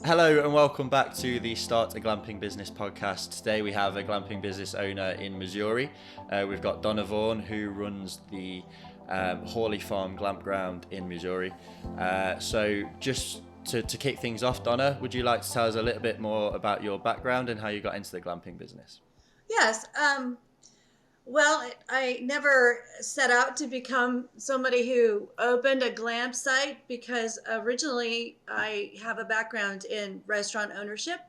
Hello and welcome back to the Start a Glamping Business podcast. Today we have a glamping business owner in Missouri. We've got Donna Vaughan, who runs the Hawley Farm Glamp Ground in Missouri. So just to kick things off, Donna, would you like to tell us a little bit more about your background and how you got into the glamping business? Yes. Well, I never set out to become somebody who opened a glam site because originally I have a background in restaurant ownership,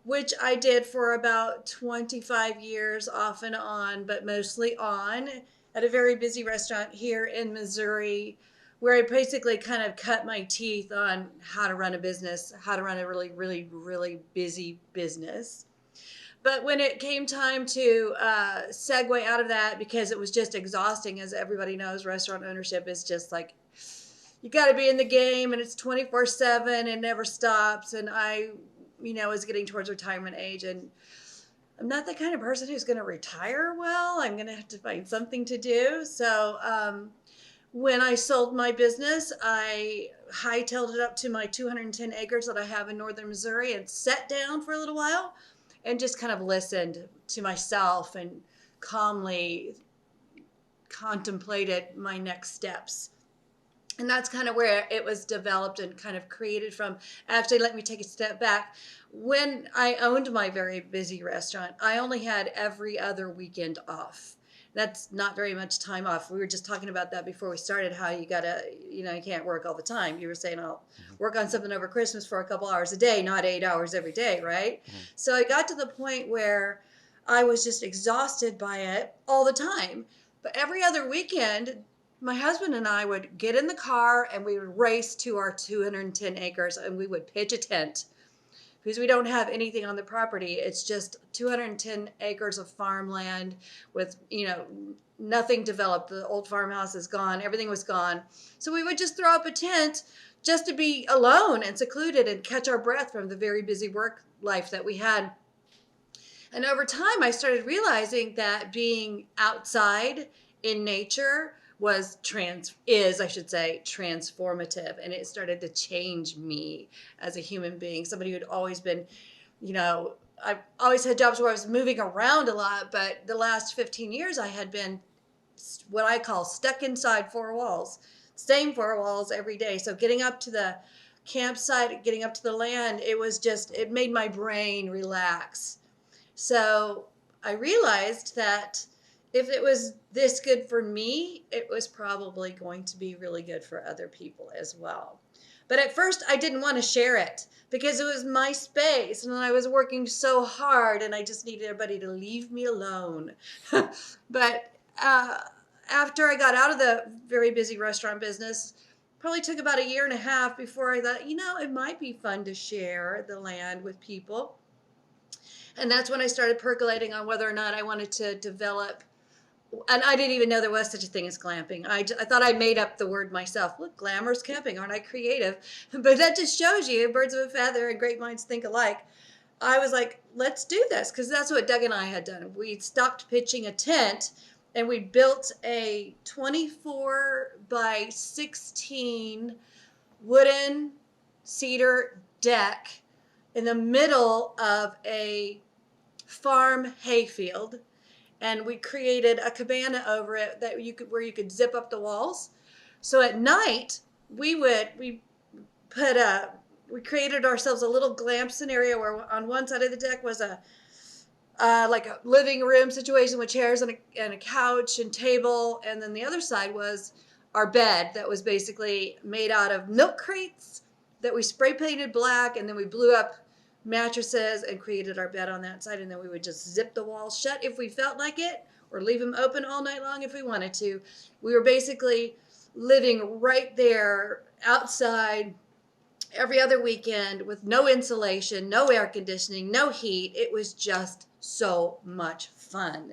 which I did for about 25 years off and on, but mostly on at a very busy restaurant here in Missouri, where I basically kind of cut my teeth on how to run a business, how to run a really, really, really busy business. But when it came time to segue out of that, because it was just exhausting, as everybody knows, restaurant ownership is just like, you got to be in the game and it's 24/7 and never stops. And I, was getting towards retirement age, and I'm not the kind of person who's going to retire well. I'm going to have to find something to do. So when I sold my business, I hightailed it up to my 210 acres that I have in northern Missouri and sat down for a little while and just kind of listened to myself and calmly contemplated my next steps. And that's kind of where it was developed and kind of created from. Actually, let me take a step back. When I owned my very busy restaurant, I only had every other weekend off. That's not very much time off. We were just talking about that before we started, how you you can't work all the time. You were saying, I'll work on something over Christmas for a couple hours a day, not 8 hours every day, right? So I got to the point where I was just exhausted by it all the time. But every other weekend, my husband and I would get in the car and we would race to our 210 acres and we would pitch a tent, because we don't have anything on the property. It's just 210 acres of farmland with, nothing developed. The old farmhouse is gone. Everything was gone. So we would just throw up a tent just to be alone and secluded and catch our breath from the very busy work life that we had. And over time, I started realizing that being outside in nature transformative, and it started to change me as a human being. Somebody who'd always been, I've always had jobs where I was moving around a lot, but the last 15 years I had been what I call stuck inside four walls, same four walls every day. So getting up to the campsite, getting up to the land, it made my brain relax. So I realized that if it was this good for me, it was probably going to be really good for other people as well. But at first, I didn't want to share it because it was my space and I was working so hard and I just needed everybody to leave me alone. But after I got out of the very busy restaurant business, probably took about a year and a half before I thought, it might be fun to share the land with people. And that's when I started percolating on whether or not I wanted to develop. And I didn't even know there was such a thing as glamping. I thought I made up the word myself. Look, glamorous camping, aren't I creative? But that just shows you, birds of a feather and great minds think alike. I was like, let's do this, because that's what Doug and I had done. We stopped pitching a tent and we built a 24 by 16 wooden cedar deck in the middle of a farm hayfield, and we created a cabana over it where you could zip up the walls. So at night we created ourselves a little glamp scenario where on one side of the deck was like a living room situation with chairs and a couch and table, and then the other side was our bed that was basically made out of milk crates that we spray painted black, and then we blew up mattresses and created our bed on that side, and then we would just zip the walls shut if we felt like it, or leave them open all night long if we wanted to. We were basically living right there outside every other weekend with no insulation, no air conditioning, no heat. It was just so much fun.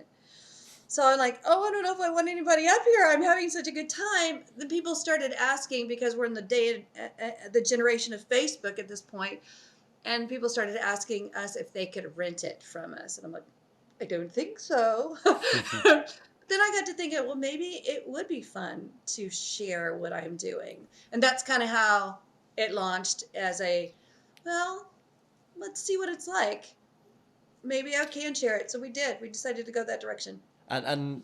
So I'm like, I don't know if I want anybody up here. I'm having such a good time. The people started asking, because we're in the generation of Facebook at this point, and people started asking us if they could rent it from us. And I'm like, I don't think so. Then I got to thinking, well, maybe it would be fun to share what I'm doing. And that's kind of how it launched as a well, let's see what it's like. Maybe I can share it. So we did. We decided to go that direction. And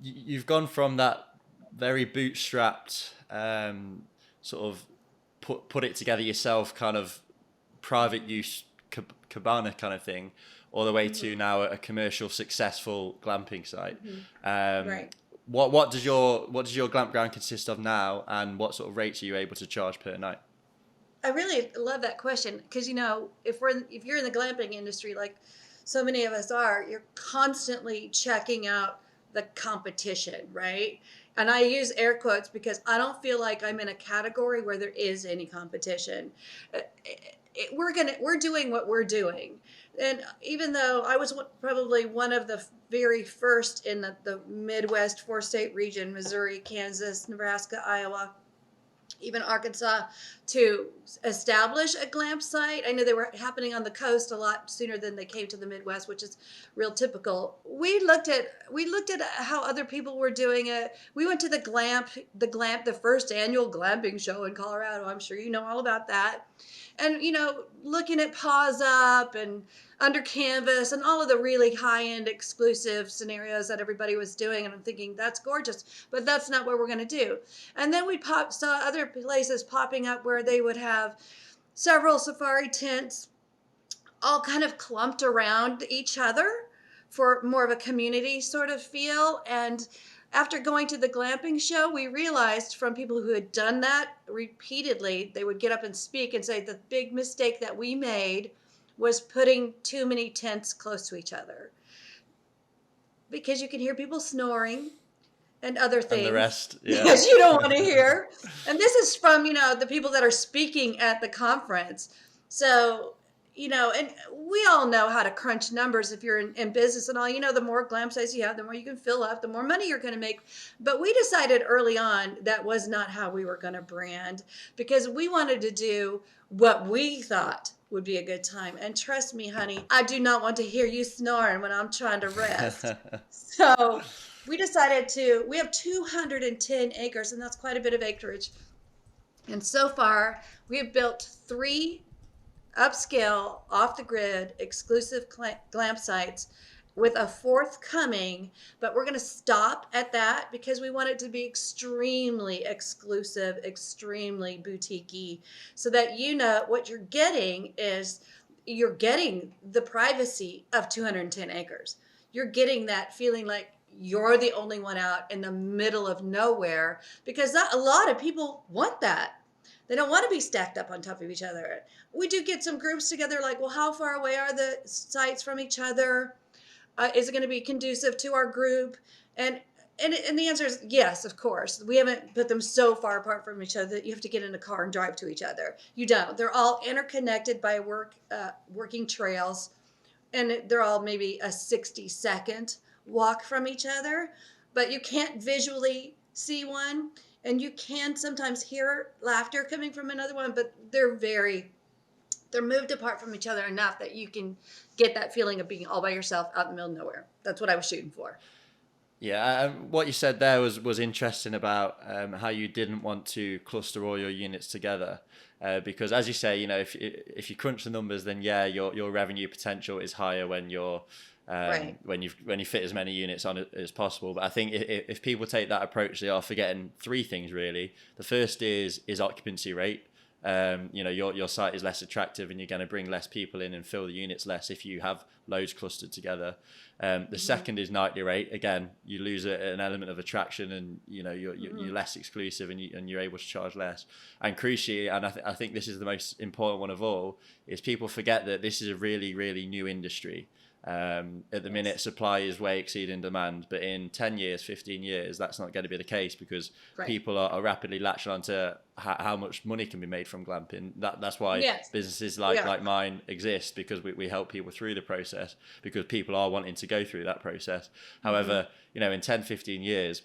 you've gone from that very bootstrapped sort of put it together yourself kind of private use cabana kind of thing, all the way to now a commercial successful glamping site. Right. What does your glamp ground consist of now, and what sort of rates are you able to charge per night? I really love that question because if you're in the glamping industry like so many of us are, you're constantly checking out the competition, right? And I use air quotes because I don't feel like I'm in a category where there is any competition. We're doing what we're doing, and even though I was probably one of the very first in the Midwest 4-state region, Missouri, Kansas, Nebraska, Iowa, even Arkansas, to establish a glamp site. I know they were happening on the coast a lot sooner than they came to the Midwest, which is real typical. We looked at how other people were doing it. We went to the first annual glamping show in Colorado. I'm sure you know all about that. And looking at Paws Up and Under Canvas and all of the really high-end exclusive scenarios that everybody was doing, and I'm thinking that's gorgeous, but that's not what we're going to do. And then we saw other places popping up where they would have several safari tents all kind of clumped around each other for more of a community sort of feel. And after going to the glamping show, we realized from people who had done that repeatedly, they would get up and speak and say the big mistake that we made was putting too many tents close to each other, because you can hear people snoring and other things. And the rest, yeah. Yes, you don't want to hear. And this is from, the people that are speaking at the conference. So, and we all know how to crunch numbers if you're in business and all. The more glam sites you have, the more you can fill up, the more money you're going to make. But we decided early on that was not how we were going to brand, because we wanted to do what we thought would be a good time. And trust me, honey, I do not want to hear you snoring when I'm trying to rest. So we decided we have 210 acres, and that's quite a bit of acreage. And so far, we have built 3 upscale, off-the-grid, exclusive glamp sites, with a 4th coming, but we're going to stop at that because we want it to be extremely exclusive, extremely boutique-y, so that what you're getting is you're getting the privacy of 210 acres. You're getting that feeling like you're the only one out in the middle of nowhere, because a lot of people want that. They don't want to be stacked up on top of each other. We do get some groups together like, well, how far away are the sites from each other? Is it going to be conducive to our group? And the answer is yes, of course. We haven't put them so far apart from each other that you have to get in a car and drive to each other. You don't. They're all interconnected by working trails, and they're all maybe a 60-second walk from each other, but you can't visually see one, and you can sometimes hear laughter coming from another one, but they're moved apart from each other enough that you can get that feeling of being all by yourself out in the middle of nowhere. That's what I was shooting for. Yeah, what you said there was interesting about how you didn't want to cluster all your units together, because as you say, if you crunch the numbers, then yeah, your revenue potential is higher when you're right. when you fit as many units on as possible. But I think if people take that approach, they are forgetting 3 things really. The first is occupancy rate. Your site is less attractive, and you're going to bring less people in and fill the units less if you have loads clustered together. The second is nightly rate. Again, you lose an element of attraction, and you're less exclusive, and you're able to charge less. And crucially, and I think this is the most important one of all, is people forget that this is a really, really new industry. At the minute, supply is way exceeding demand, but in 10 years, 15 years, that's not going to be the case, because people are rapidly latching on to how much money can be made from glamping. That's why businesses like mine exist, because we help people through the process, because people are wanting to go through that process. However, in 10, 15 years,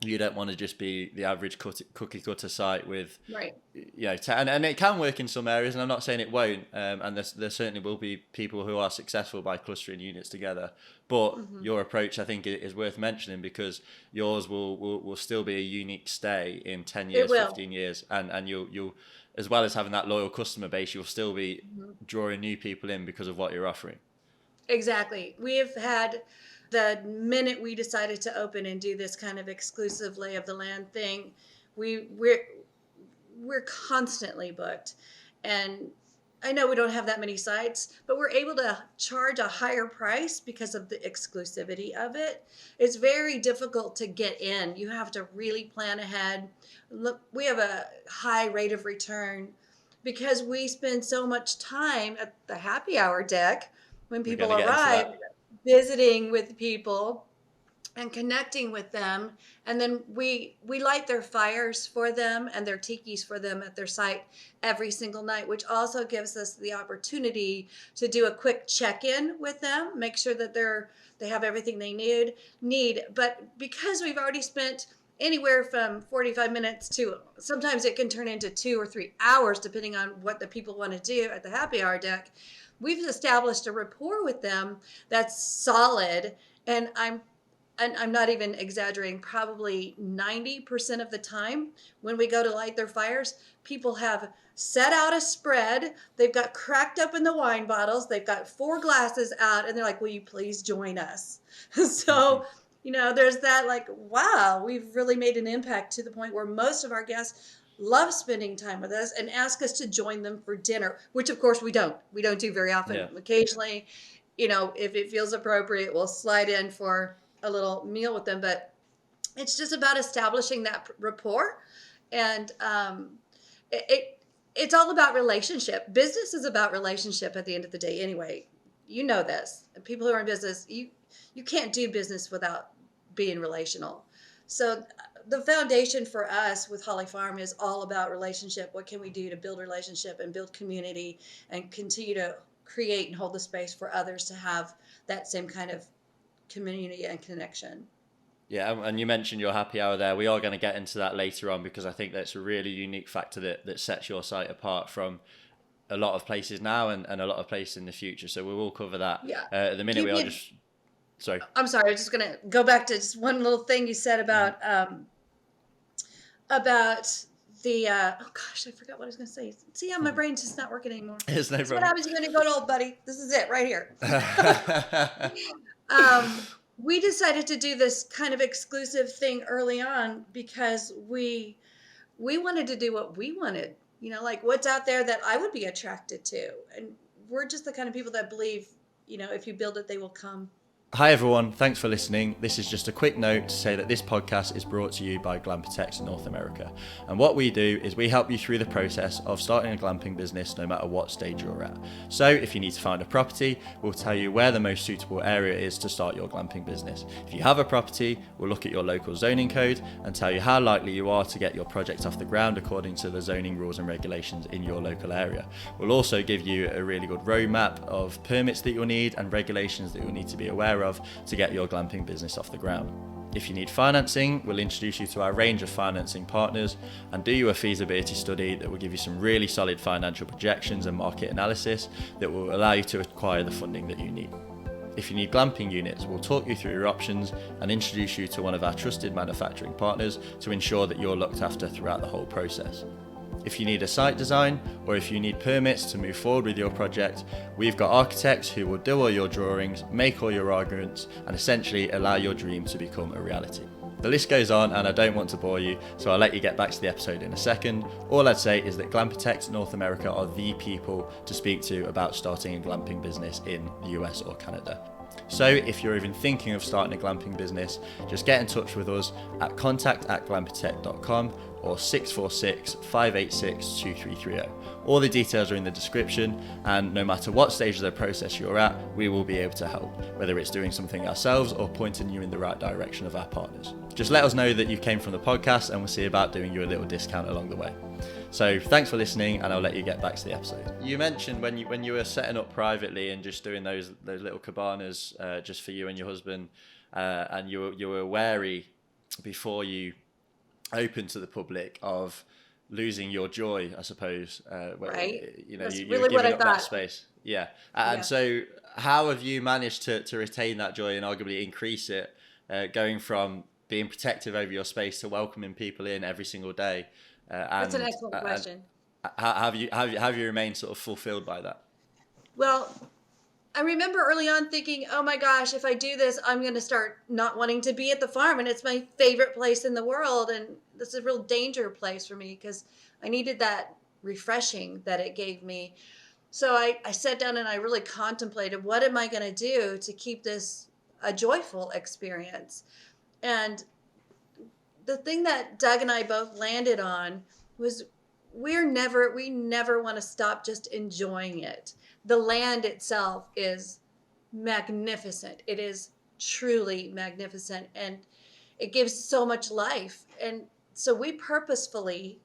You don't want to just be the average cookie cutter site with, Right. and it can work in some areas, and I'm not saying it won't. And there certainly will be people who are successful by clustering units together. But your approach, I think, is worth mentioning, because yours will still be a unique stay in 10 It years, will. 15 years, and you'll as well as having that loyal customer base, you'll still be drawing new people in because of what you're offering. Exactly. We have had, the minute we decided to open and do this kind of exclusive lay of the land thing, we're constantly booked. And I know we don't have that many sites, but we're able to charge a higher price because of the exclusivity of it. It's very difficult to get in. You have to really plan ahead. Look, we have a high rate of return because we spend so much time at the happy hour deck when We're people going to get into arrive, that. visiting with people and connecting with them. And then we light their fires for them and their tikis for them at their site every single night, which also gives us the opportunity to do a quick check-in with them, make sure that they have everything they need. But because we've already spent anywhere from 45 minutes to sometimes it can turn into 2 or 3 hours, depending on what the people want to do at the happy hour deck, we've established a rapport with them that's solid. And I'm not even exaggerating, probably 90% of the time when we go to light their fires, people have set out a spread. They've got cracked open the wine bottles. They've got 4 glasses out, and they're like, will you please join us? So, there's that, like, wow, we've really made an impact to the point where most of our guests love spending time with us and ask us to join them for dinner, which of course we don't do very often. Yeah. Occasionally, if it feels appropriate, we'll slide in for a little meal with them, but it's just about establishing that rapport. And it's all about relationship. Business is about relationship at the end of the day anyway. You know this. People who are in business, you can't do business without being relational. So the foundation for us with Hawley Farm is all about relationship. What can we do to build relationship and build community and continue to create and hold the space for others to have that same kind of community and connection. Yeah, and you mentioned your happy hour there. We are going to get into that later on, because I think that's a really unique factor that sets your site apart from a lot of places now and a lot of places in the future. So we will cover that. Yeah. At the minute, sorry. I'm sorry. I'm just going to go back to just one little thing you said about the oh gosh, I forgot what I was going to say. See how my brain's just not working anymore. There's no problem. What happens when you go to old buddy? This is it right here. We decided to do this kind of exclusive thing early on because we wanted to do what we wanted, like what's out there that I would be attracted to. And we're just the kind of people that believe, if you build it, they will come. Hi everyone, thanks for listening. This is just a quick note to say that this podcast is brought to you by Glamping North America. And what we do is we help you through the process of starting a glamping business no matter what stage you're at. So if you need to find a property, we'll tell you where the most suitable area is to start your glamping business. If you have a property, we'll look at your local zoning code and tell you how likely you are to get your project off the ground according to the zoning rules and regulations in your local area. We'll also give you a really good roadmap of permits that you'll need and regulations that you'll need to be aware of to get your glamping business off the ground. If you need financing, we'll introduce you to our range of financing partners and do you a feasibility study that will give you some really solid financial projections and market analysis that will allow you to acquire the funding that you need. If you need glamping units, we'll talk you through your options and introduce you to one of our trusted manufacturing partners to ensure that you're looked after throughout the whole process. If you need a site design or if you need permits to move forward with your project, we've got architects who will do all your drawings, make all your arguments, and essentially allow your dream to become a reality. The list goes on and I don't want to bore you, so I'll let you get back to the episode in a second. All I'd say is that Glamping North America are the people to speak to about starting a glamping business in the US or Canada. So if you're even thinking of starting a glamping business, just get in touch with us at contact@glamptech.com or 646-586-2330. All the details are in the description, and no matter what stage of the process you're at, we will be able to help, whether it's doing something ourselves or pointing you in the right direction of our partners. Just let us know that you came from the podcast and we'll see about doing you a little discount along the way. So thanks for listening, and I'll let you get back to the episode. You mentioned when you were setting up privately and just doing those little cabanas just for you and your husband, and you were wary before you open to the public of losing your joy, I suppose. Right. You know, That's you were really what giving I up that thought. space. Yeah. And Yeah. so how have you managed to retain that joy and arguably increase it, going from being protective over your space to welcoming people in every single day? That's an excellent And question. have you remained sort of fulfilled by that? Well, I remember early on thinking, oh my gosh, if I do this, I'm going to start not wanting to be at the farm. And it's my favorite place in the world. And this is a real danger place for me because I needed that refreshing that it gave me. So I sat down and I really contemplated, what am I going to do to keep this a joyful experience? And the thing that Doug and I both landed on was we never want to stop just enjoying it. The land itself is magnificent. It is truly magnificent, and it gives so much life. And so we purposefully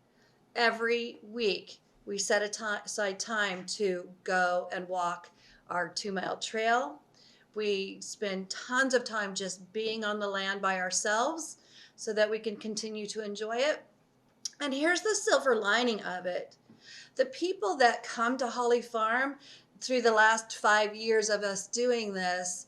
every week we set aside time to go and walk our 2 mile trail. We spend tons of time just being on the land by ourselves so that we can continue to enjoy it. And here's the silver lining of it: the people that come to Hawley Farm through the last 5 years of us doing this,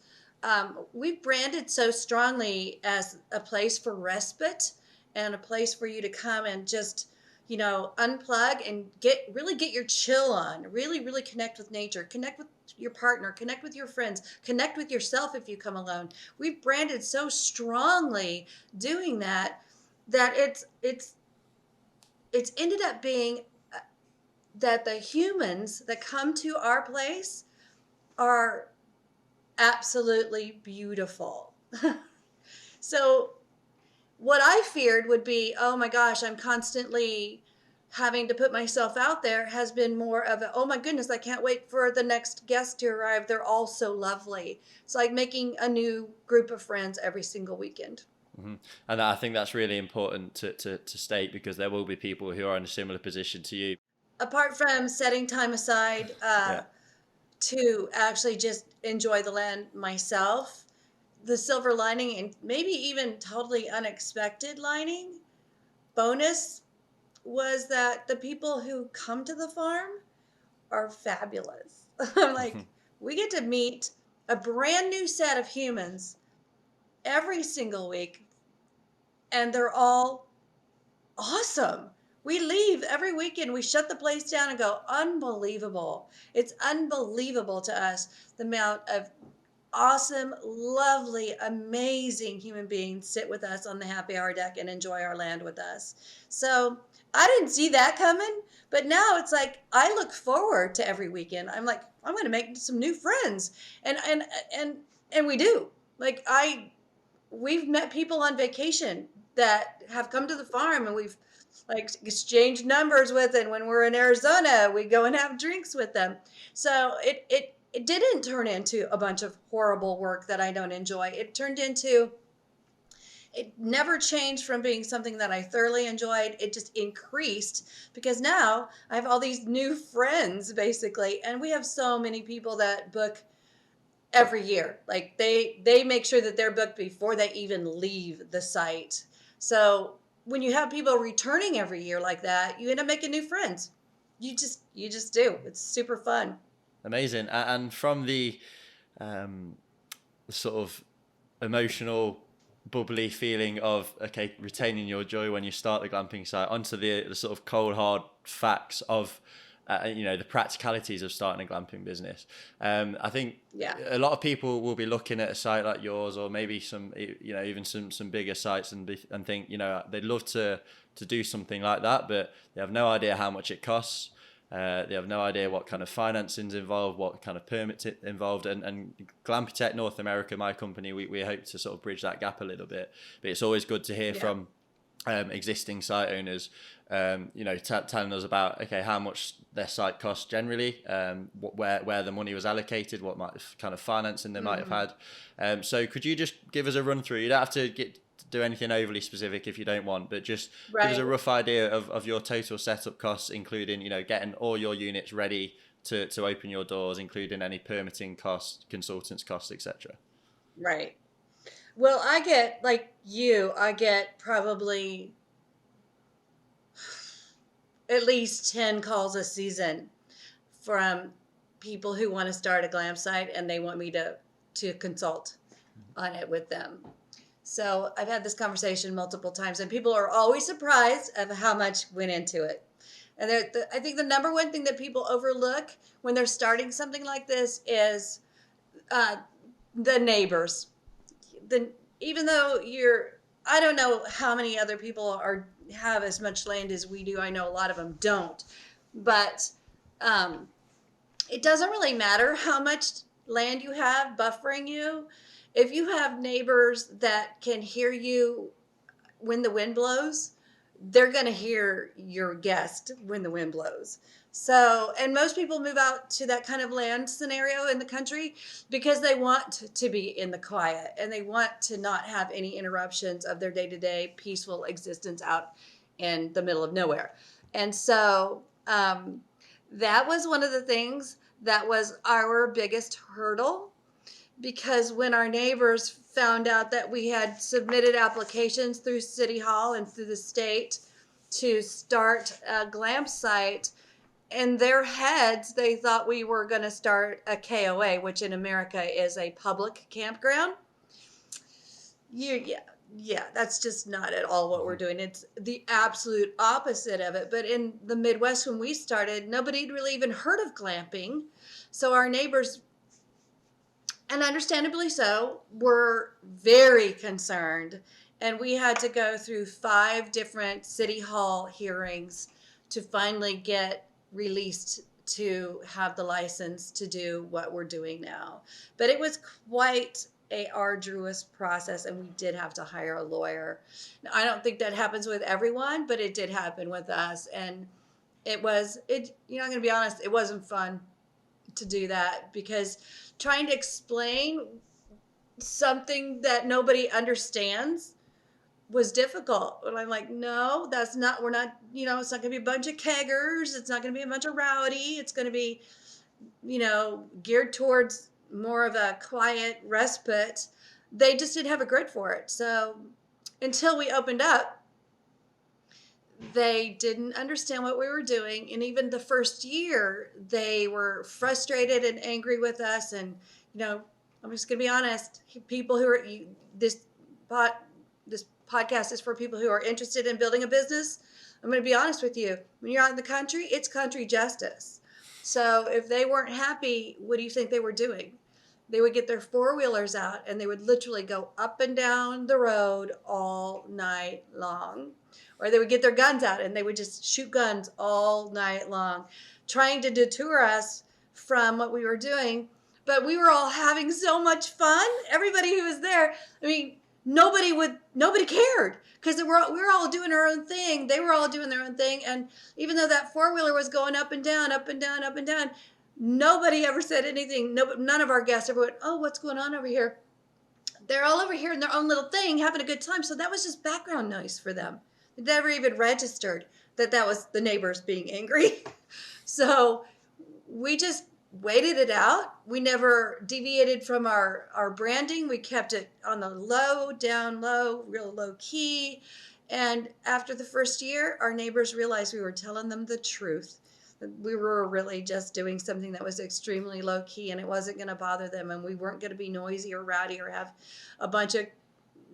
we've branded so strongly as a place for respite and a place for you to come and just, unplug and get your chill on, really connect with nature, connect with your partner, connect with your friends, connect with yourself if you come alone. We've branded so strongly doing that it's ended up being that the humans that come to our place are absolutely beautiful. So what I feared would be, oh my gosh, I'm constantly having to put myself out there, has been more of a, oh my goodness, I can't wait for the next guest to arrive. They're all so lovely. It's like making a new group of friends every single weekend. Mm-hmm. And I think that's really important to state, because there will be people who are in a similar position to you. Apart from setting time aside Yeah. to actually just enjoy the land myself, the silver lining, and maybe even totally unexpected lining bonus, was that the people who come to the farm are fabulous. Like, we get to meet a brand new set of humans every single week, and they're all awesome. We leave every weekend, we shut the place down and go, unbelievable. It's unbelievable to us the amount of awesome, lovely, amazing human beings sit with us on the happy hour deck and enjoy our land with us. So I didn't see that coming, but now it's like I look forward to every weekend. I'm like, I'm going to make some new friends, and we do. Like we've met people on vacation that have come to the farm, and we've like exchanged numbers with, and when we're in Arizona, we go and have drinks with them. So it didn't turn into a bunch of horrible work that I don't enjoy. It never changed from being something that I thoroughly enjoyed. It just increased because now I have all these new friends basically, and we have so many people that book every year. Like they make sure that they're booked before they even leave the site. So when you have people returning every year like that, you end up making new friends. You just do. It's super fun. Amazing. And from um, the sort of emotional, bubbly feeling of, okay, retaining your joy when you start the glamping site, onto the sort of cold hard facts of the practicalities of starting a glamping business. I think Yeah. a lot of people will be looking at a site like yours, or maybe some, even some bigger sites, and think, they'd love to do something like that, but they have no idea how much it costs. They have no idea what kind of financing's involved, what kind of permits involved, and Glamptech North America, my company, we hope to sort of bridge that gap a little bit. But it's always good to hear from existing site owners, telling us about, okay, how much their site costs generally, where the money was allocated, what kind of financing they might have had. So could you just give us a run through? You don't have to do anything overly specific if you don't want, but just give us a rough idea of your total setup costs, including, getting all your units ready to open your doors, including any permitting costs, consultants costs, etc. Right. Well, I get, like you, I get probably at least 10 calls a season from people who want to start a glam site and they want me to consult on it with them. So I've had this conversation multiple times, and people are always surprised of how much went into it. And I think the number one thing that people overlook when they're starting something like this is uh, the neighbors. The Even though I don't know how many other people have as much land as we do. I know a lot of them don't, but um, it doesn't really matter how much land you have buffering you. If you have neighbors that can hear you when the wind blows, they're going to hear your guest when the wind blows. So, and most people move out to that kind of land scenario in the country because they want to be in the quiet and they want to not have any interruptions of their day-to-day peaceful existence out in the middle of nowhere. And so, that was one of the things that was our biggest hurdle, because when our neighbors found out that we had submitted applications through City Hall and through the state to start a glam site, in their heads, they thought we were going to start a KOA, which in America is a public campground. Yeah, that's just not at all what we're doing. It's the absolute opposite of it. But in the Midwest, when we started, nobody had really even heard of glamping. So our neighbors, and understandably so, were very concerned. And we had to go through 5 different city hall hearings to finally get released to have the license to do what we're doing now. But it was quite a arduous process, and we did have to hire a lawyer. Now, I don't think that happens with everyone, but it did happen with us. And I'm going to be honest, it wasn't fun to do that, because trying to explain something that nobody understands was difficult. And I'm like, no, we're not, it's not going to be a bunch of keggers. It's not going to be a bunch of rowdy. It's going to be, geared towards more of a quiet respite. They just didn't have a grid for it. So until we opened up, they didn't understand what we were doing. And even the first year, they were frustrated and angry with us. And, I'm just going to be honest, people who are, this podcast is for people who are interested in building a business. I'm going to be honest with you. When you're out in the country, it's country justice. So if they weren't happy, what do you think they were doing? They would get their 4-wheelers out and they would literally go up and down the road all night long. Or they would get their guns out and they would just shoot guns all night long, trying to deter us from what we were doing. But we were all having so much fun. Everybody who was there, I mean, nobody cared, because we were all doing our own thing. They were all doing their own thing. And even though that 4-wheeler was going up and down, up and down, up and down, nobody ever said anything. None of our guests ever went, oh, what's going on over here? They're all over here in their own little thing, having a good time. So that was just background noise for them. They never even registered that was the neighbors being angry. So we just waited it out. We never deviated from our branding. We kept it on the low, down low, real low key. And after the first year, our neighbors realized we were telling them the truth. We were really just doing something that was extremely low key, and it wasn't going to bother them, and we weren't going to be noisy or rowdy or have a bunch of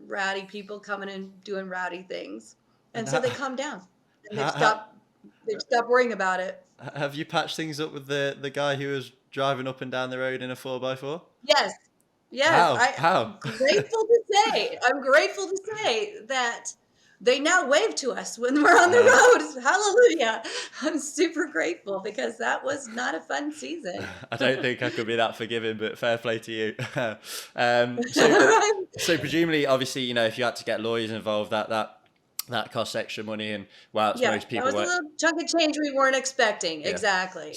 rowdy people coming and doing rowdy things. And so they calmed down and they've stopped worrying about it. Have you patched things up with the guy who was driving up and down the road in a 4x4? Yes. How? I'm grateful to say that they now wave to us when we're on the road. Hallelujah. I'm super grateful, because that was not a fun season. I don't think I could be that forgiving, but fair play to you. So presumably, obviously, if you had to get lawyers involved, that costs extra money, and most people. That was a little chunk of change we weren't expecting. Yeah. Exactly.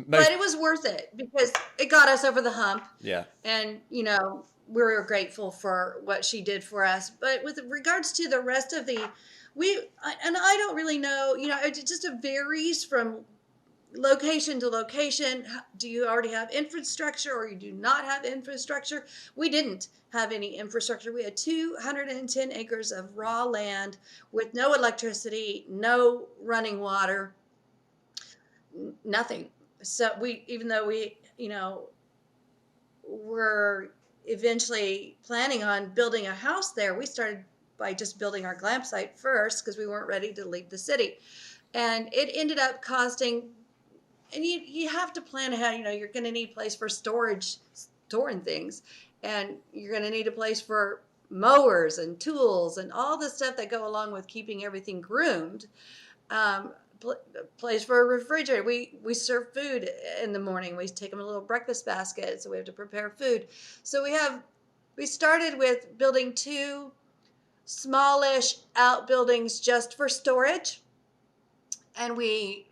But it was worth it, because it got us over the hump. Yeah. And we were grateful for what she did for us. But with regards to the rest of I don't really know. It just varies from location to location. Do you already have infrastructure or you do not have infrastructure? We didn't have any infrastructure. We had 210 acres of raw land with no electricity, no running water, nothing. So even though we, were eventually planning on building a house there, we started by just building our glamp site first because we weren't ready to leave the city. And it ended up costing, and you have to plan ahead. You're going to need a place for storage, storing things, and you're going to need a place for mowers and tools and all the stuff that go along with keeping everything groomed. Place for a refrigerator. We serve food in the morning. We take them a little breakfast basket, so we have to prepare food. So we started with building 2 smallish outbuildings just for storage, and we,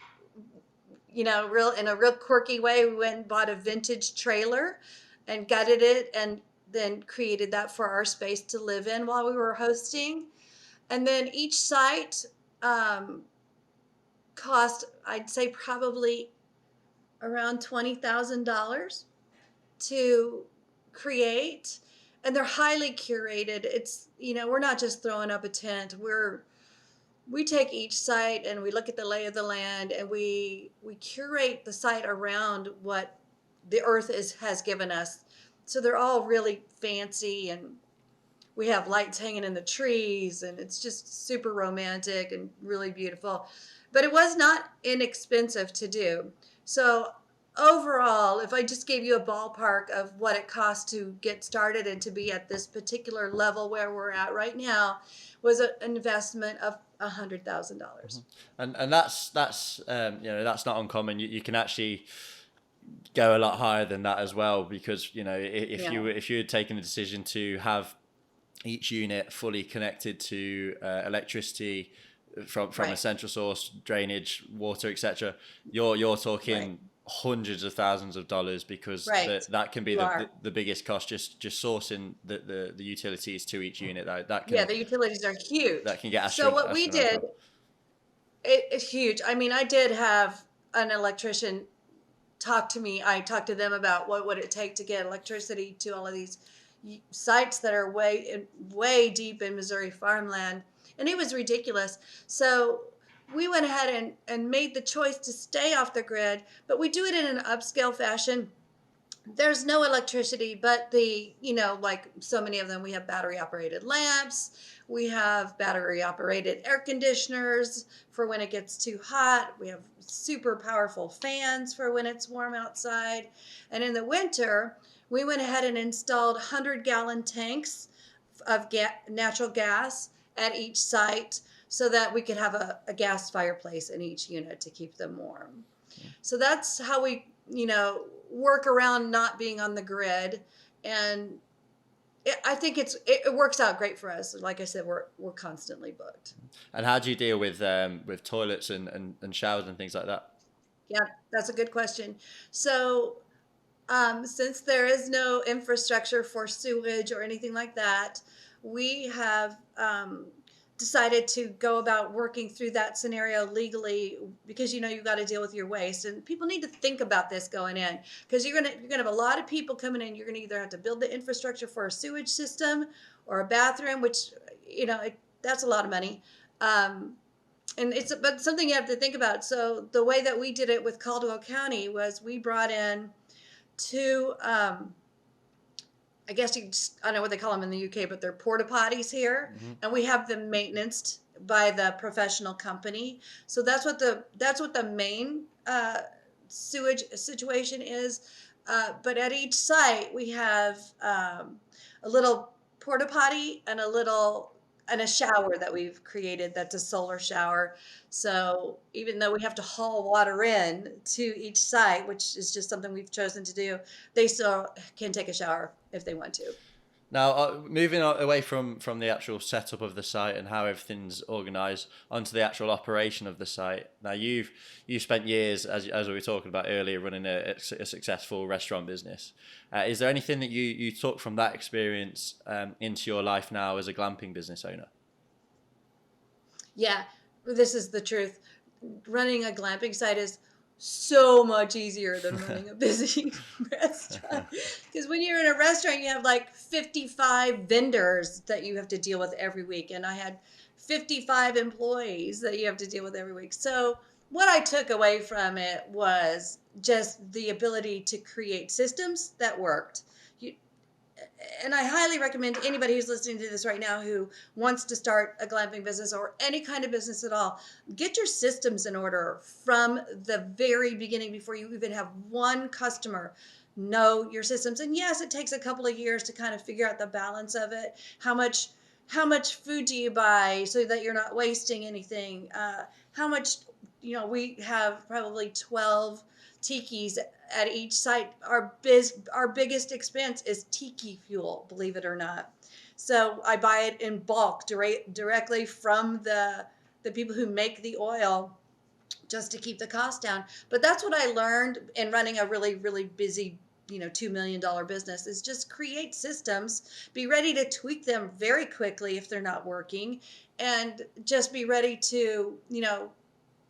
in a real quirky way, we went and bought a vintage trailer and gutted it, and then created that for our space to live in while we were hosting. And then each site cost, I'd say, probably around $20,000 to create, and they're highly curated. It's, we're not just throwing up a tent. We take each site and we look at the lay of the land, and we curate the site around what the earth has given us. So they're all really fancy, and we have lights hanging in the trees, and it's just super romantic and really beautiful. But it was not inexpensive to do. So overall, if I just gave you a ballpark of what it cost to get started and to be at this particular level where we're at right now, was an investment of $100,000. And that's that's not uncommon. You can actually go a lot higher than that as well, because if you had taken the decision to have each unit fully connected to electricity from a central source, drainage, water, etc., you're talking hundreds of thousands of dollars, because that can be the biggest cost, just sourcing the utilities to each unit. That can, the utilities are huge. That can get so what we did, it's huge. I mean, I did have an electrician talk to me. I talked to them about what would it take to get electricity to all of these sites that are way deep in Missouri farmland, and it was ridiculous. So we went ahead and made the choice to stay off the grid, but we do it in an upscale fashion. There's no electricity, but like so many of them, we have battery operated lamps. We have battery operated air conditioners for when it gets too hot. We have super powerful fans for when it's warm outside. And in the winter, we went ahead and installed 100-gallon tanks of natural gas at each site, so that we could have a gas fireplace in each unit to keep them warm. So that's how we, work around not being on the grid. And I think it works out great for us. Like I said, we're constantly booked. And how do you deal with toilets and showers and things like that? Yeah, that's a good question. So since there is no infrastructure for sewage or anything like that, we have decided to go about working through that scenario legally, because you've got to deal with your waste, and people need to think about this going in, because you're gonna have a lot of people coming in. You're gonna either have to build the infrastructure for a sewage system or a bathroom, which that's a lot of money, and but something you have to think about. So the way that we did it with Caldwell County was we brought in 2 I guess I don't know what they call them in the UK, but they're porta potties here, and we have them maintained by the professional company. So that's what the main sewage situation is. But at each site, we have a little porta potty and a shower that we've created that's a solar shower. So even though we have to haul water in to each site, which is just something we've chosen to do, they still can take a shower if they want to. Now, moving away from the actual setup of the site and how everything's organised, onto the actual operation of the site. Now, you spent years, as we were talking about earlier, running a successful restaurant business. Is there anything that you took from that experience into your life now as a glamping business owner? Yeah, this is the truth. Running a glamping site is so much easier than running a busy restaurant. Because when you're in a restaurant, you have like 55 vendors that you have to deal with every week. And I had 55 employees that you have to deal with every week. So what I took away from it was just the ability to create systems that worked. You, and I highly recommend anybody who's listening to this right now who wants to start a glamping business or any kind of business at all, get your systems in order from the very beginning before you even have one customer. Know your systems. And yes, it takes a couple of years to kind of figure out the balance of it. How much food do you buy so that you're not wasting anything? How much, we have probably 12 tikis at each site. Our biggest expense is tiki fuel, believe it or not. So I buy it in bulk directly from the people who make the oil, just to keep the cost down. But that's what I learned in running a really, really busy, $2 million business, is just create systems, be ready to tweak them very quickly if they're not working, and just be ready to,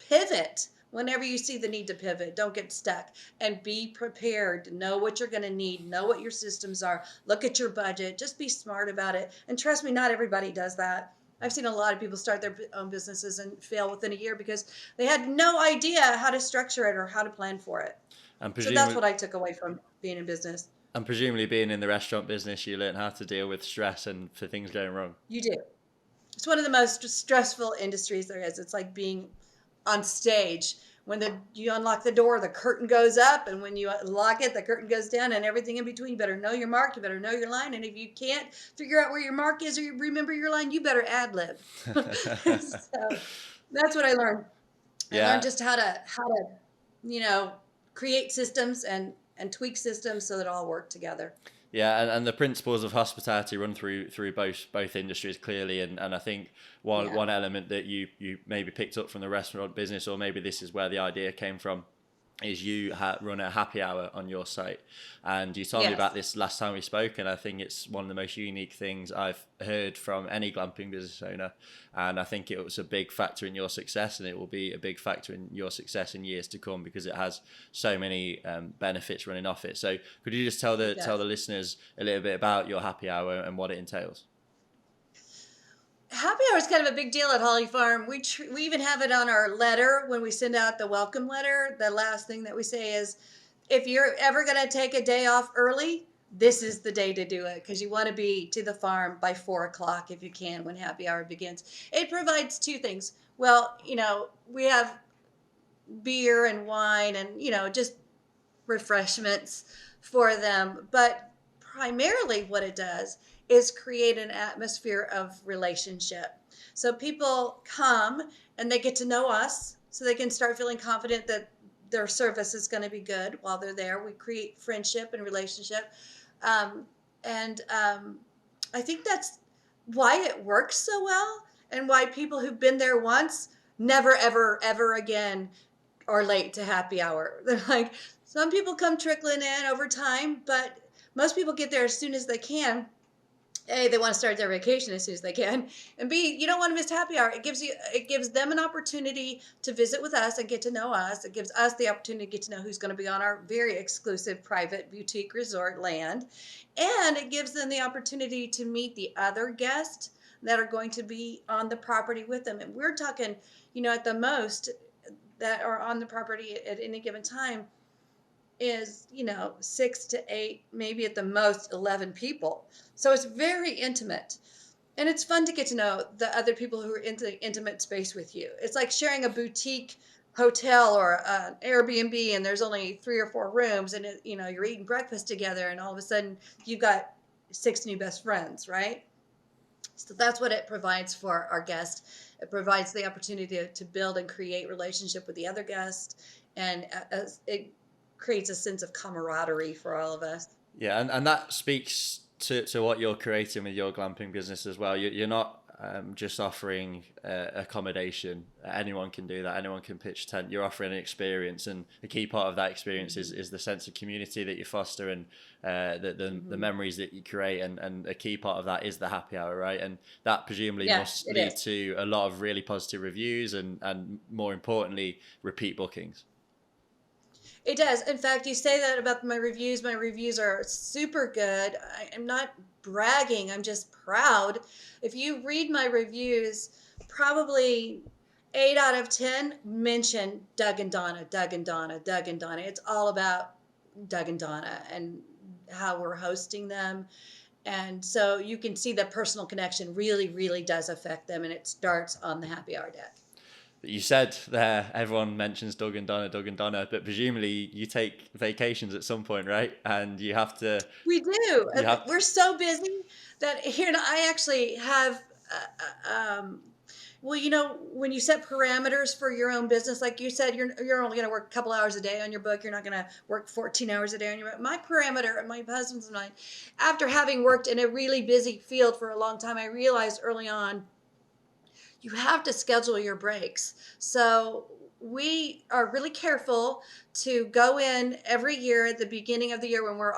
pivot whenever you see the need to pivot. Don't get stuck, and be prepared. Know what you're going to need, know what your systems are, look at your budget, just be smart about it. And trust me, not everybody does that. I've seen a lot of people start their own businesses and fail within a year because they had no idea how to structure it or how to plan for it. And So that's what I took away from being in business. And presumably being in the restaurant business, you learn how to deal with stress and for things going wrong. You do. It's one of the most stressful industries there is. It's like being on stage. When you unlock the door, the curtain goes up, and when you lock it, the curtain goes down, and everything in between. You better know your mark, you better know your line, and if you can't figure out where your mark is or you remember your line, you better ad lib. So that's what I learned. I learned just how to create systems and tweak systems so that it all work together. Yeah, and the principles of hospitality run through both industries clearly, and I think one element that you maybe picked up from the restaurant business, or maybe this is where the idea came from, is you run a happy hour on your site. And you told me about this last time we spoke, and I think it's one of the most unique things I've heard from any glamping business owner. And I think it was a big factor in your success, and it will be a big factor in your success in years to come, because it has so many benefits running off it. So could you just tell the listeners a little bit about your happy hour and what it entails? Happy hour is kind of a big deal at Hawley Farm. We even have it on our letter when we send out the welcome letter. The last thing that we say is, if you're ever going to take a day off early, this is the day to do it, because you want to be to the farm by 4:00 if you can when happy hour begins. It provides two things. Well, we have beer and wine and, just refreshments for them. But primarily what it does is create an atmosphere of relationship. So people come and they get to know us, so they can start feeling confident that their service is going to be good while they're there. We create friendship and relationship. I think that's why it works so well, and why people who've been there once never, ever, ever again are late to happy hour. They're like, some people come trickling in over time, but most people get there as soon as they can. A, they want to start their vacation as soon as they can, and B, you don't want to miss happy hour. It gives them an opportunity to visit with us and get to know us. It gives us the opportunity to get to know who's going to be on our very exclusive private boutique resort land, and it gives them the opportunity to meet the other guests that are going to be on the property with them. And we're talking, at the most that are on the property at any given time is 6 to 8, maybe at the most 11 people. So it's very intimate, and it's fun to get to know the other people who are in the intimate space with you. It's like sharing a boutique hotel or an Airbnb, and there's only 3 or 4 rooms, and you're eating breakfast together, and all of a sudden you've got 6 new best friends, right? So that's what it provides for our guests. It provides the opportunity to build and create relationship with the other guests, and it creates a sense of camaraderie for all of us. Yeah, and that speaks to what you're creating with your glamping business as well. You're not just offering accommodation. Anyone can do that. Anyone can pitch a tent. You're offering an experience, and a key part of that experience is the sense of community that you foster, and the memories that you create, and a key part of that is the happy hour, right? And that presumably must lead to a lot of really positive reviews and more importantly, repeat bookings. It does. In fact, you say that about my reviews. My reviews are super good. I'm not bragging, I'm just proud. If you read my reviews, probably 8 out of 10 mention Doug and Donna, Doug and Donna, Doug and Donna. It's all about Doug and Donna and how we're hosting them. And so you can see that personal connection really, really does affect them. And it starts on the happy hour deck. You said there everyone mentions Doug and Donna, but presumably you take vacations at some point, right? And you have to, We do. you have, We're so busy that here I actually have. Well, when you set parameters for your own business, like you said, you're only going to work a couple hours a day on your book. You're not going to work 14 hours a day on your book. My parameter, my husband's and mine, after having worked in a really busy field for a long time, I realized early on you have to schedule your breaks. So we are really careful to go in every year at the beginning of the year when we're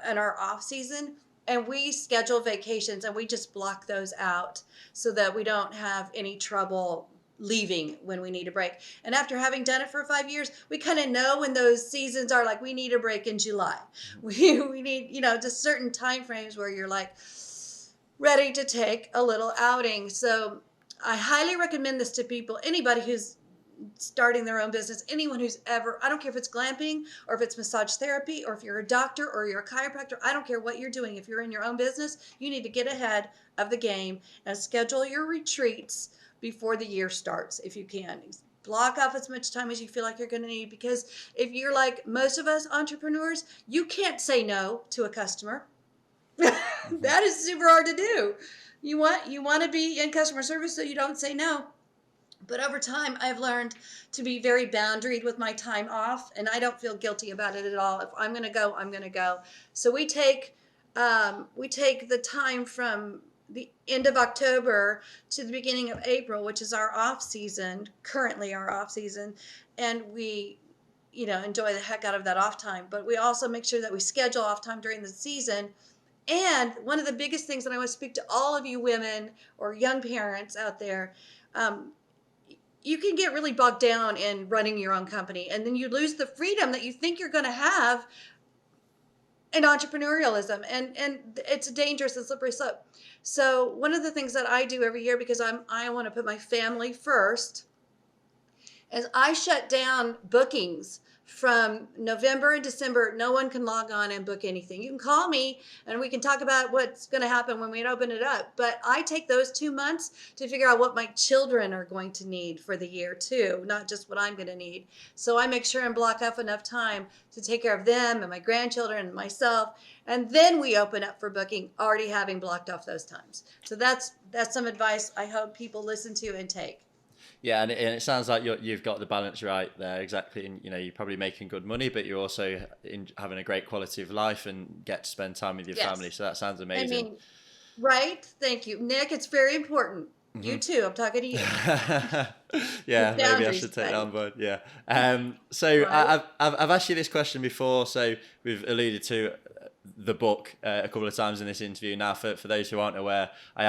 in our off season, and we schedule vacations and we just block those out so that we don't have any trouble leaving when we need a break. And after having done it for 5 years, we kind of know when those seasons are, like we need a break in July. We need, just certain time frames where you're like ready to take a little outing. So I highly recommend this to people, anybody who's starting their own business, anyone who's ever, I don't care if it's glamping or if it's massage therapy or if you're a doctor or you're a chiropractor, I don't care what you're doing. If you're in your own business, you need to get ahead of the game and schedule your retreats before the year starts if you can. Block off as much time as you feel like you're going to need, because if you're like most of us entrepreneurs, you can't say no to a customer. That is super hard to do. You want to be in customer service so you don't say no. But over time, I've learned to be very boundaried with my time off, and I don't feel guilty about it at all. If I'm going to go, I'm going to go. So we take the time from the end of October to the beginning of April, which is our off season, currently our off season, and we enjoy the heck out of that off time. But we also make sure that we schedule off time during the season. And one of the biggest things that I want to speak to all of you women or young parents out there, you can get really bogged down in running your own company, and then you lose the freedom that you think you're going to have in entrepreneurialism, and it's a dangerous and slippery slope. So one of the things that I do every year, because I want to put my family first, is I shut down bookings from November and December. No one can log on and book anything. You can call me and we can talk about what's going to happen when we open it up. But I take those 2 months to figure out what my children are going to need for the year too, not just what I'm going to need. So I make sure and block off enough time to take care of them and my grandchildren and myself. And then we open up for booking, already having blocked off those times. So that's some advice I hope people listen to and take. Yeah, and it sounds like you've got the balance right there, exactly. And you're probably making good money, but you're also having a great quality of life and get to spend time with your family. So that sounds amazing. I mean, right? Thank you, Nick. It's very important. Mm-hmm. You too. I'm talking to you. Yeah, maybe I should take that on board. Yeah. So right. I've asked you this question before. So we've alluded to the book a couple of times in this interview. Now, for those who aren't aware, I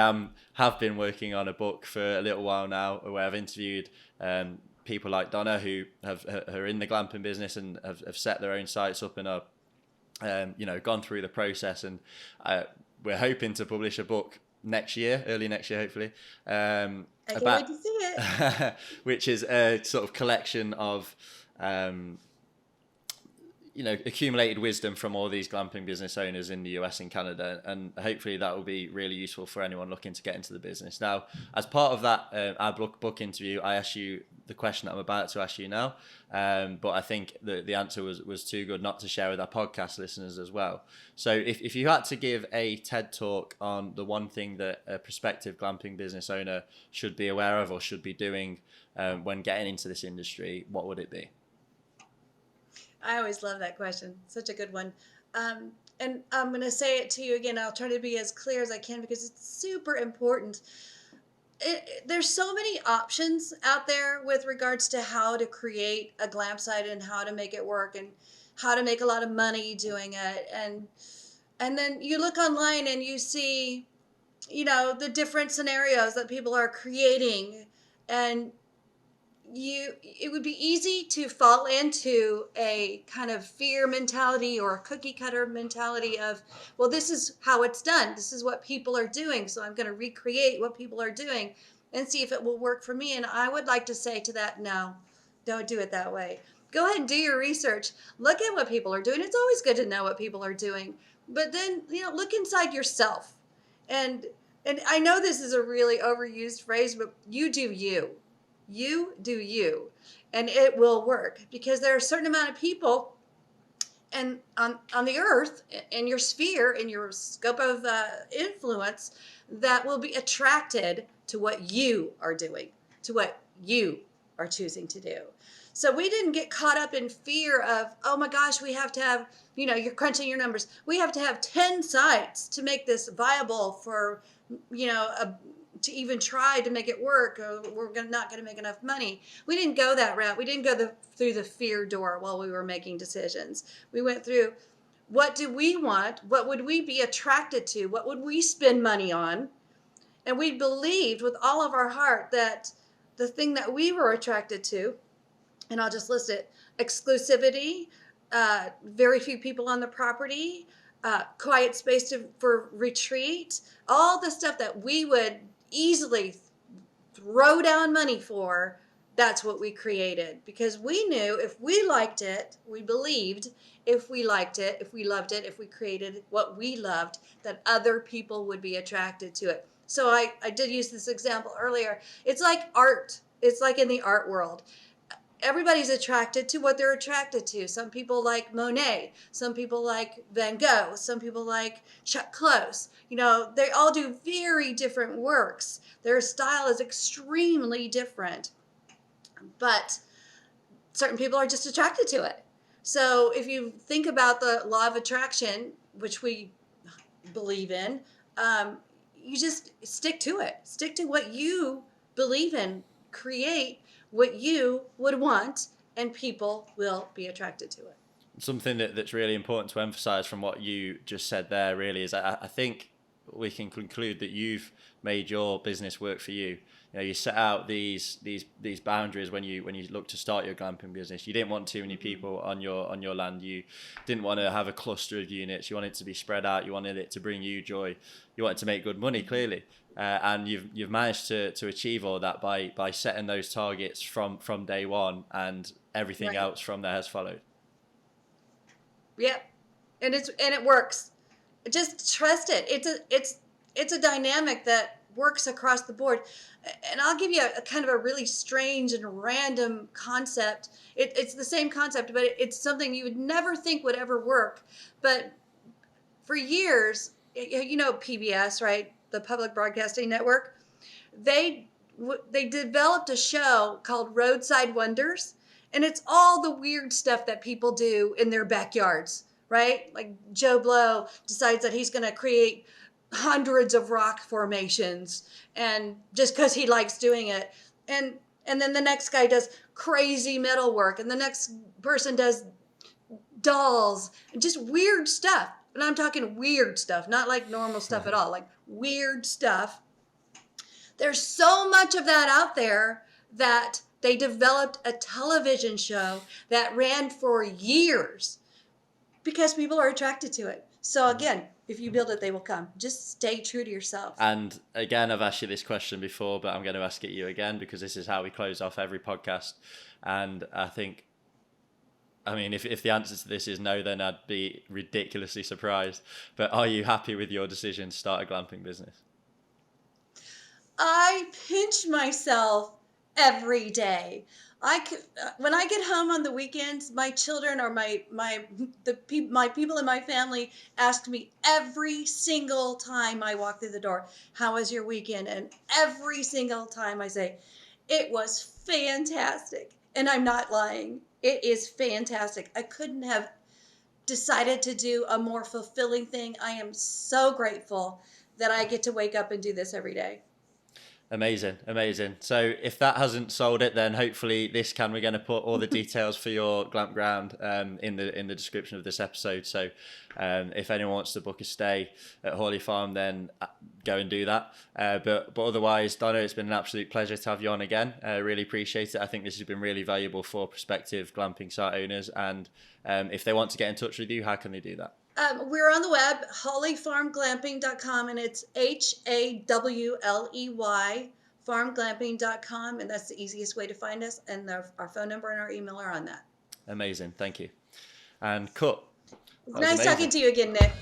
have been working on a book for a little while now, where I've interviewed people like Donna who are in the glamping business and have set their own sites up and are gone through the process, and we're hoping to publish a book early next year hopefully, I can't wait to see it. Which is a sort of collection of accumulated wisdom from all these glamping business owners in the US and Canada, and hopefully that will be really useful for anyone looking to get into the business. Now, as part of that our book interview, I asked you the question that I'm about to ask you now, but I think the answer was too good not to share with our podcast listeners as well. So if you had to give a TED talk on the one thing that a prospective glamping business owner should be aware of or should be doing when getting into this industry, what would it be? I always love that question. Such a good one. And I'm going to say it to you again. I'll try to be as clear as I can because it's super important. There's so many options out there with regards to how to create a glamp site and how to make it work and how to make a lot of money doing it. And then you look online and you see, the different scenarios that people are creating, and it would be easy to fall into a kind of fear mentality or a cookie cutter mentality of, well, this is how it's done. This is what people are doing. So I'm going to recreate what people are doing and see if it will work for me. And I would like to say to that, no, don't do it that way. Go ahead and do your research. Look at what people are doing. It's always good to know what people are doing. But then, look inside yourself. And I know this is a really overused phrase, but you do you. You do you, and it will work, because there are a certain amount of people and on the earth, in your sphere, in your scope of influence, that will be attracted to what you are doing, to what you are choosing to do. So we didn't get caught up in fear of, oh my gosh, we have to have, you're crunching your numbers. We have to have 10 sites to make this viable for, to even try to make it work, or we're not going to make enough money. We didn't go that route. We didn't go through the fear door while we were making decisions. We went through, what do we want? What would we be attracted to? What would we spend money on? And we believed with all of our heart that the thing that we were attracted to, and I'll just list it: exclusivity, very few people on the property, quiet space for retreat, all the stuff that we would easily throw down money for. That's what we created, because we knew if we liked it, we believed if we liked it, if we loved it, if we created what we loved, that other people would be attracted to it. So I did use this example earlier. It's like art. It's like in the art world. Everybody's attracted to what they're attracted to. Some people like Monet. Some people like Van Gogh. Some people like Chuck Close. They all do very different works. Their style is extremely different. But certain people are just attracted to it. So if you think about the law of attraction, which we believe in, you just stick to it. Stick to what you believe in. Create what you would want, and people will be attracted to it. Something that's really important to emphasize from what you just said there really is, I think we can conclude that you've made your business work for you. You set out these boundaries when you look to start your glamping business. You didn't want too many people on your land. You didn't want to have a cluster of units. You wanted it to be spread out. You wanted it to bring you joy. You wanted to make good money, clearly. And you've managed to achieve all that by setting those targets from day one, and everything Right. else from there has followed. Yep, and it works. Just trust it. It's a dynamic that works across the board. And I'll give you a kind of a really strange and random concept. It's the same concept, but it's something you would never think would ever work. But for years, PBS, right? The Public Broadcasting Network, they developed a show called Roadside Wonders, and it's all the weird stuff that people do in their backyards, right? Like Joe Blow decides that he's going to create hundreds of rock formations, and just because he likes doing it, and then the next guy does crazy metal work, and the next person does dolls, and just weird stuff. And I'm talking weird stuff, not like normal stuff at all, like weird stuff. There's so much of that out there that they developed a television show that ran for years because people are attracted to it. So again, if you build it, they will come. Just stay true to yourself. And again, I've asked you this question before, but I'm going to ask it you again, because this is how we close off every podcast. And if the answer to this is no, then I'd be ridiculously surprised. But are you happy with your decision to start a glamping business? I pinch myself every day. When I get home on the weekends, my children or my people in my family ask me every single time I walk through the door, "How was your weekend?" And every single time I say, "It was fantastic." And I'm not lying. It is fantastic. I couldn't have decided to do a more fulfilling thing. I am so grateful that I get to wake up and do this every day. Amazing, amazing. So if that hasn't sold it, then hopefully we're going to put all the details for your glamp ground in the description of this episode. So if anyone wants to book a stay at Hawley Farm, then go and do that. But otherwise, Donna, it's been an absolute pleasure to have you on again. I really appreciate it. I think this has been really valuable for prospective glamping site owners. And if they want to get in touch with you, how can they do that? We're on the web, hawleyfarmglamping.com, and it's HAWLEY farmglamping.com, and that's the easiest way to find us. And our phone number and our email are on that. Amazing. Thank you. And cut. Nice talking to you again, Nick.